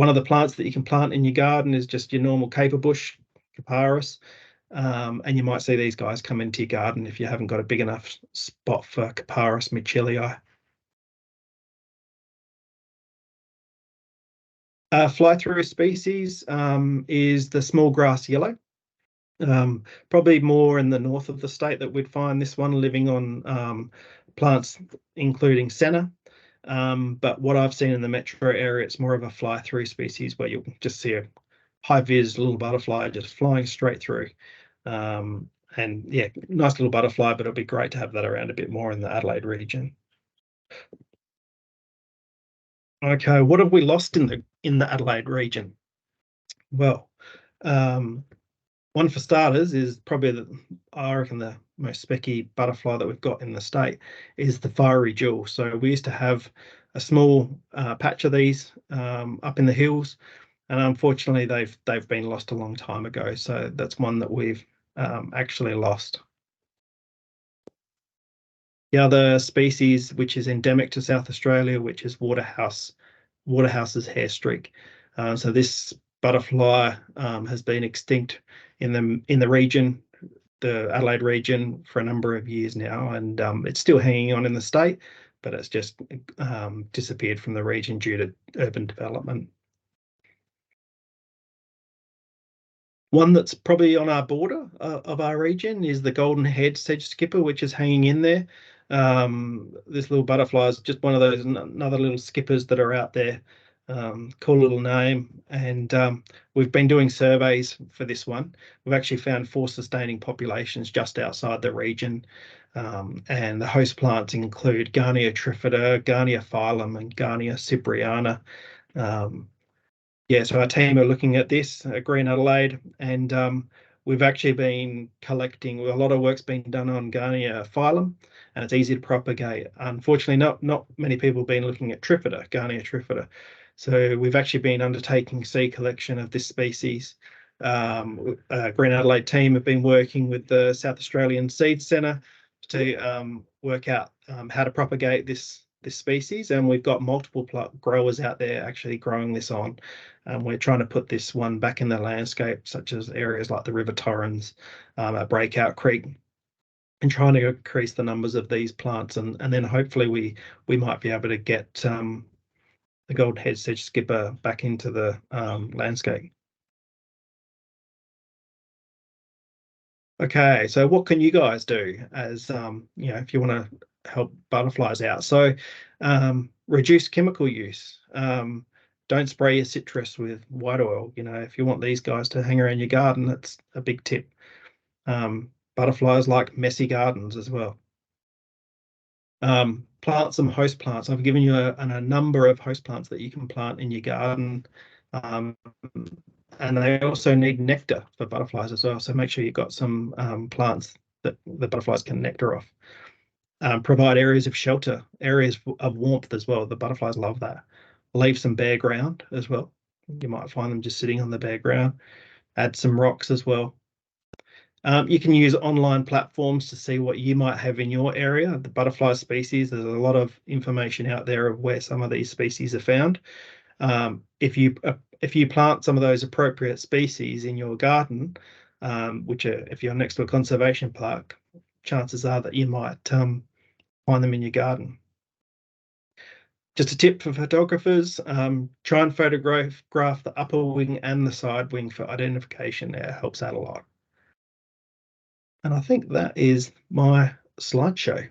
of the plants that you can plant in your garden is just your normal caper bush, Capparis. And you might see these guys come into your garden if you haven't got a big enough spot for Capparis michilii. Fly-through species is the small grass yellow. Probably more in the north of the state that we'd find this one living on plants including senna. But what I've seen in the metro area, it's more of a fly-through species where you'll just see a high-vis little butterfly just flying straight through. And yeah, nice little butterfly, but it'll be great to have that around a bit more in the Adelaide region. Okay, what have we lost in the Adelaide region? Well, one for starters is probably I reckon the most specky butterfly that we've got in the state is the fiery jewel. So we used to have a small patch of these up in the hills, and unfortunately they've been lost a long time ago. So that's one that we've actually lost. The other species, which is endemic to South Australia, which is Waterhouse's hairstreak. So this butterfly has been extinct in the region, the Adelaide region, for a number of years now, and it's still hanging on in the state, but it's just disappeared from the region due to urban development. One that's probably on our border of our region is the golden-haired sedge-skipper, which is hanging in there. This little butterfly is just one of those another little skippers that are out there. Cool little name, and we've been doing surveys for this one. We've actually found 4 sustaining populations just outside the region, and the host plants include Garnia trifida, Garnia phylum, and Garnia cipriana. Yeah, so our team are looking at this at Green Adelaide, and we've actually been collecting. A lot of work's been done on Garnia phylum, and it's easy to propagate. Unfortunately, not many people have been looking at trifida, Garnia trifida. So we've actually been undertaking seed collection of this species. Green Adelaide team have been working with the South Australian Seed Centre to work out how to propagate this species, and we've got multiple growers out there actually growing this on. We're trying to put this one back in the landscape, such as areas like the River Torrens at Breakout Creek, and trying to increase the numbers of these plants, and then hopefully we might be able to get the golden-haired sedge-skipper back into the landscape. Okay, so what can you guys do as if you want to help butterflies out? So reduce chemical use. Don't spray your citrus with white oil. If you want these guys to hang around your garden, that's a big tip. Butterflies like messy gardens as well. Plant some host plants. I've given you a number of host plants that you can plant in your garden. And they also need nectar for butterflies as well. So make sure you've got some plants that the butterflies can nectar off. Provide areas of shelter, areas of warmth as well. The butterflies love that. Leave some bare ground as well. You might find them just sitting on the bare ground. Add some rocks as well. You can use online platforms to see what you might have in your area. The butterfly species, there's a lot of information out there of where some of these species are found. If you plant some of those appropriate species in your garden, if you're next to a conservation park, chances are that you might find them in your garden. Just a tip for photographers, try and photograph the upper wing and the side wing for identification. It helps out a lot. And I think that is my slideshow.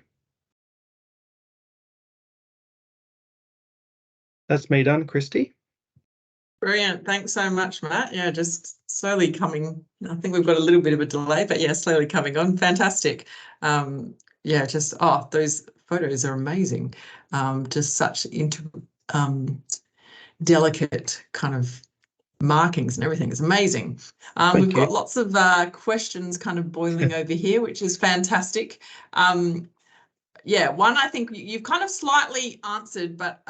That's me done, Christy. Brilliant. Thanks so much, Matt. Yeah, just slowly coming. I think we've got a little bit of a delay, but yeah, slowly coming on. Fantastic. Yeah, just those photos are amazing. Just such delicate kind of markings and everything. It's amazing. We've got lots of questions kind of boiling over here, which is fantastic. Yeah, one I think you've kind of slightly answered, but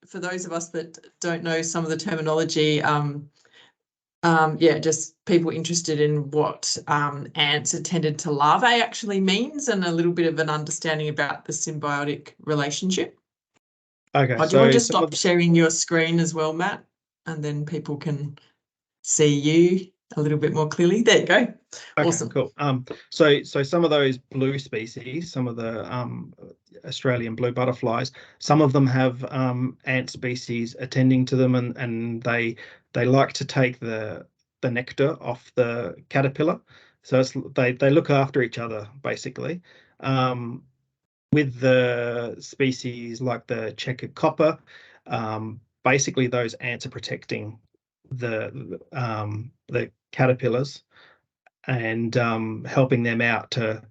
for those of us that don't know some of the terminology, yeah, just people interested in what ants attended to larvae actually means, and a little bit of an understanding about the symbiotic relationship. Okay, do you want to just stop sharing your screen as well, Matt, and then people can see you a little bit more clearly. There you go. Okay, Awesome. cool. So some of those blue species, some of the Australian blue butterflies, some of them have ant species attending to them, and they like to take the nectar off the caterpillar. So they look after each other basically. With the species like the checkered copper, basically those ants are protecting the caterpillars and helping them out to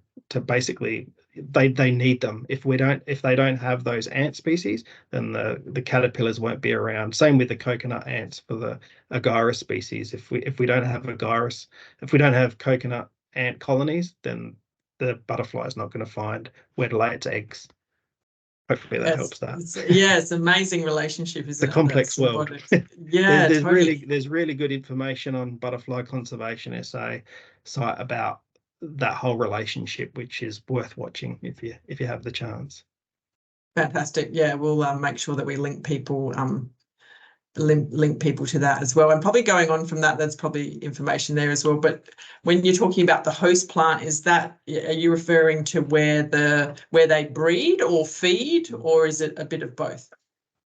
basically they need them. If they don't have those ant species, then the caterpillars won't be around. Same with the coconut ants for the Agyrus species. If we don't have Agyrus, if we don't have coconut ant colonies, then the butterfly is not going to find where to lay its eggs. Hopefully that helps that. It's an amazing relationship, isn't The it? complex world. Yeah, there's totally. really good information on Butterfly Conservation SA site about that whole relationship, which is worth watching if you have the chance. Fantastic. Yeah, we'll make sure that we link people to that as well. And probably going on from that, that's probably information there as well. But when you're talking about the host plant, are you referring to where they breed or feed, or is it a bit of both?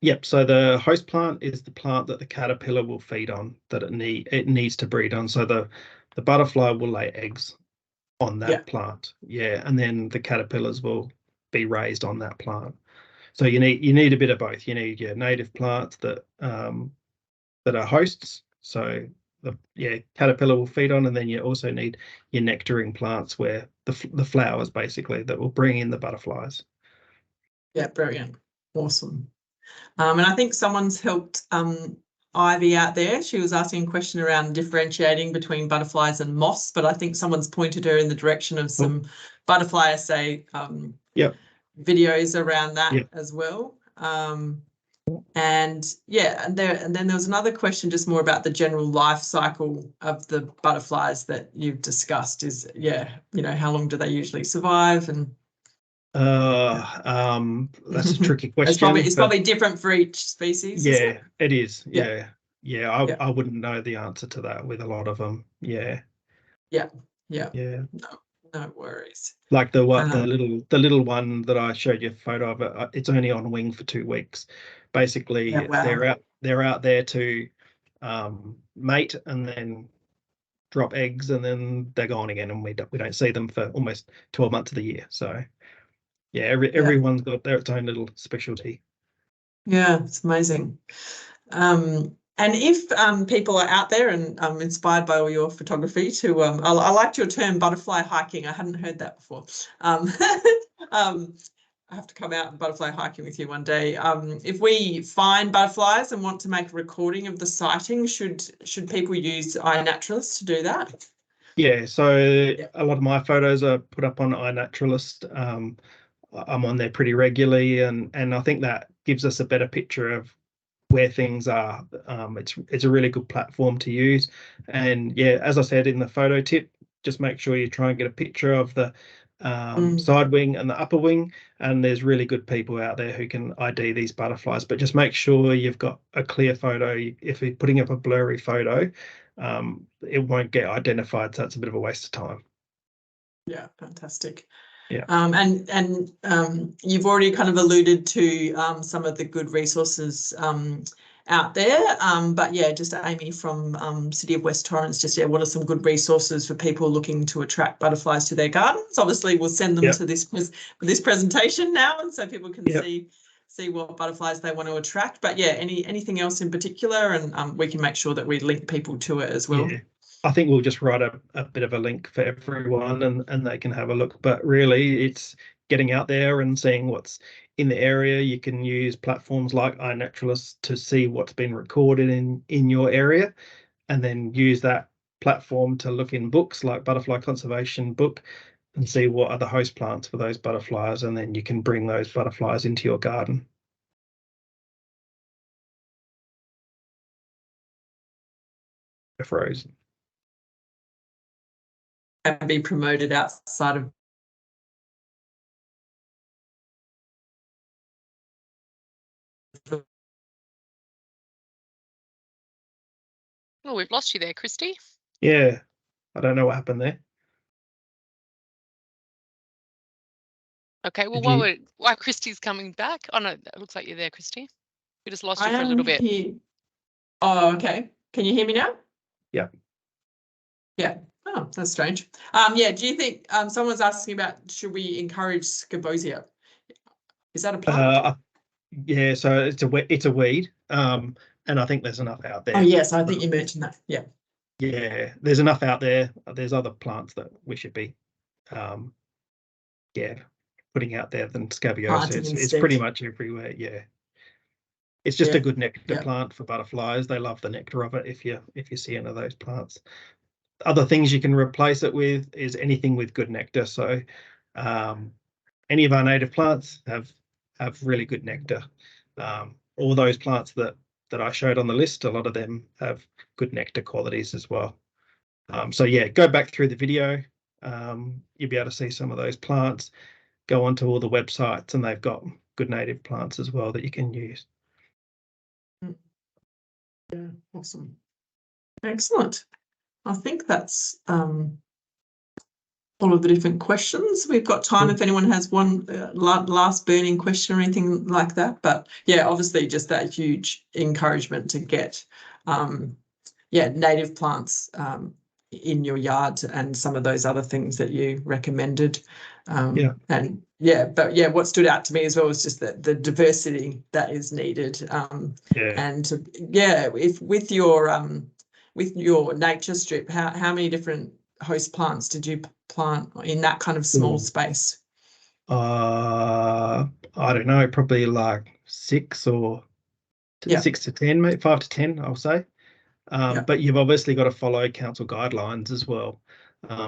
Yep. So the host plant is the plant that the caterpillar will feed on, that it needs to breed on. So the butterfly will lay eggs on that plant. Yeah, and then the caterpillars will be raised on that plant. So you need a bit of both. You need your native plants that are hosts. So the caterpillar will feed on, and then you also need your nectaring plants where the flowers basically that will bring in the butterflies. Yeah, brilliant. Awesome. And I think someone's helped Ivy out there. She was asking a question around differentiating between butterflies and moths, but I think someone's pointed her in the direction of some butterfly essay videos around that as well. And then there was another question just more about the general life cycle of the butterflies that you've discussed. How long do they usually survive? And that's a tricky question. It's probably different for each species. Yeah, it is. Yeah. I wouldn't know the answer to that with a lot of them. Yeah. No worries. Like the little one that I showed you a photo of, it's only on wing for 2 weeks. Basically, they're out there to mate and then drop eggs, and then they're gone again, and we don't see them for almost 12 months of the year. So yeah, everyone's got their its own little specialty. Yeah, it's amazing. And if people are out there and inspired by all your photography I liked your term butterfly hiking. I hadn't heard that before. I have to come out and butterfly hiking with you one day. If we find butterflies and want to make a recording of the sighting, should people use iNaturalist to do that? Yeah, so a lot of my photos are put up on iNaturalist. I'm on there pretty regularly, and I think that gives us a better picture of where things are. It's a really good platform to use. And yeah, as I said in the photo tip, just make sure you try and get a picture of the side wing and the upper wing, and there's really good people out there who can ID these butterflies, but just make sure you've got a clear photo. If you're putting up a blurry photo, it won't get identified, so it's a bit of a waste of time. Yeah, fantastic. Yeah. And you've already kind of alluded to some of the good resources out there. But yeah, just Amy from City of West Torrens, what are some good resources for people looking to attract butterflies to their gardens? Obviously, we'll send them to this presentation now, and so people can see what butterflies they want to attract. But yeah, anything else in particular, and we can make sure that we link people to it as well. Yeah. I think we'll just write a bit of a link for everyone, and they can have a look. But really, it's getting out there and seeing what's in the area. You can use platforms like iNaturalist to see what's been recorded in your area, and then use that platform to look in books like Butterfly Conservation book and see what are the host plants for those butterflies, and then you can bring those butterflies into your garden. Frozen. And be promoted outside of Oh, we've lost you there, Christy. Yeah, I don't know what happened there. Okay, well, Did while Christy's coming back, oh no, it looks like you're there, Christy. We just lost I you for a am little bit. here. Oh, okay. Can you hear me now? Yeah. Yeah. Oh, that's strange. Yeah, do you think someone's asking about should we encourage scabosia? Is that a plant? Yeah, so it's a weed. And I think there's enough out there. Oh yes, I think you mentioned that. Yeah. Yeah, there's enough out there. There's other plants that we should be yeah, putting out there than scabiosa. Planting It's instead. pretty much everywhere. Yeah. It's just a good nectar Yeah. plant for butterflies. They love the nectar of it if you see any of those plants. Other things you can replace it with is anything with good nectar. So any of our native plants have really good nectar. All those plants that I showed on the list, a lot of them have good nectar qualities as well. So yeah, go back through the video. You'll be able to see some of those plants. Go onto all the websites and they've got good native plants as well that you can use. Yeah, awesome. Excellent. I think that's all of the different questions. We've got time if anyone has one last burning question or anything like that. But yeah, obviously just that huge encouragement to get native plants in your yard and some of those other things that you recommended. And what stood out to me as well was just the diversity that is needed. And if with your nature strip, how many different host plants did you plant in that kind of small space? I don't know, probably like 6 or 6 to 10, maybe 5 to 10, I'll say. But you've obviously got to follow council guidelines as well.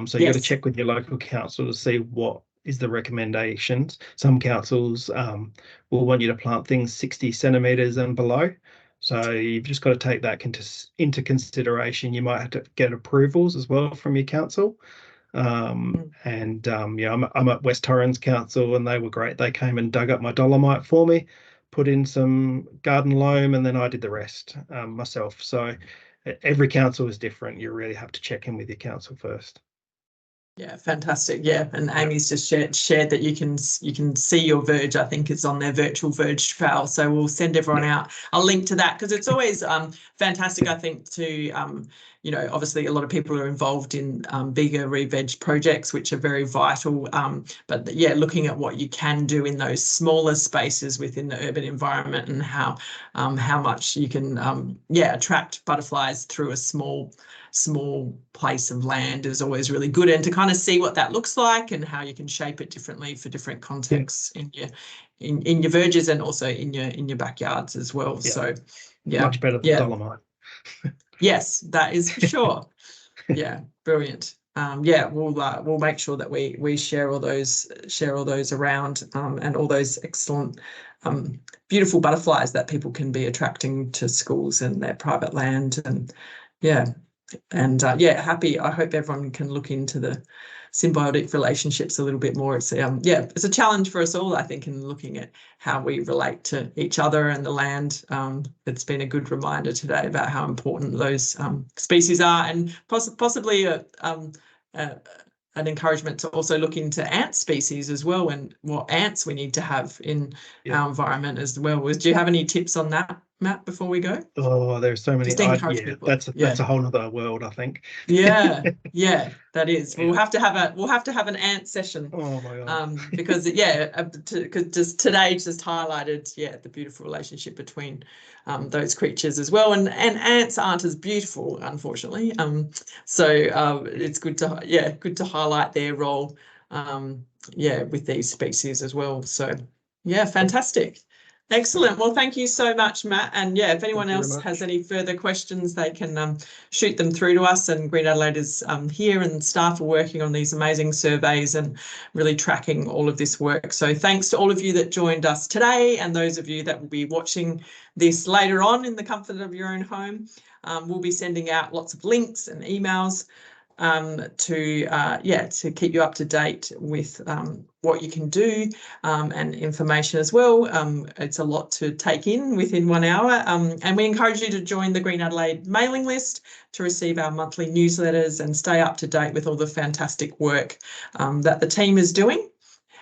So you got to check with your local council to see what is the recommendations. Some councils will want you to plant things 60 centimetres and below. So you've just got to take that into consideration. You might have to get approvals as well from your council. I'm at West Torrens Council and they were great. They came and dug up my dolomite for me, put in some garden loam, and then I did the rest myself. So every council is different. You really have to check in with your council first. Yeah, fantastic. Yeah, and Amy's just shared that you can see your verge. I think it's on their virtual verge trail. So we'll send everyone out a link to that because it's always fantastic. I think to obviously a lot of people are involved in bigger re-veg projects, which are very vital. But yeah, looking at what you can do in those smaller spaces within the urban environment and how much you can attract butterflies through a small place of land is always really good, and to kind of see what that looks like and how you can shape it differently for different contexts in your verges and also in your backyards as well. So much better than dolomite. Yes, that is for sure. Yeah, brilliant. We'll make sure that we share all those around and all those excellent beautiful butterflies that people can be attracting to schools and their private land. And happy. I hope everyone can look into the symbiotic relationships a little bit more. It's it's a challenge for us all, I think, in looking at how we relate to each other and the land. It's been a good reminder today about how important those species are, and possibly an encouragement to also look into ant species as well, and what ants we need to have in our environment as well. Do you have any tips on that, Matt, before we go? Oh, there's so many. People. That's a whole other world, I think. Yeah, that is. We'll have to have an ant session. Oh my God. Because just today just highlighted the beautiful relationship between those creatures as well, and ants aren't as beautiful, unfortunately. So it's good to highlight their role with these species as well. So fantastic. Excellent. Well, thank you so much, Matt. And if anyone else has any further questions, they can shoot them through to us. And Green Adelaide is here, and staff are working on these amazing surveys and really tracking all of this work. So thanks to all of you that joined us today, and those of you that will be watching this later on in the comfort of your own home. We'll be sending out lots of links and emails to keep you up to date with what you can do and information as well. It's a lot to take in within 1 hour, and we encourage you to join the Green Adelaide mailing list to receive our monthly newsletters and stay up to date with all the fantastic work that the team is doing.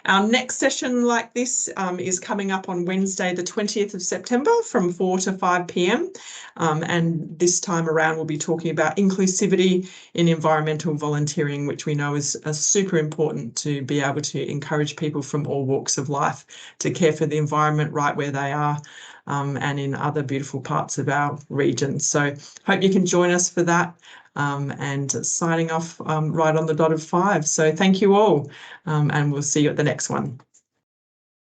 Our next session like this is coming up on Wednesday, the 20th of September from 4 to 5 p.m. And this time around, we'll be talking about inclusivity in environmental volunteering, which we know is super important to be able to encourage people from all walks of life to care for the environment right where they are and in other beautiful parts of our region. So hope you can join us for that. And signing off right on the dot of 5. So thank you all, and we'll see you at the next one.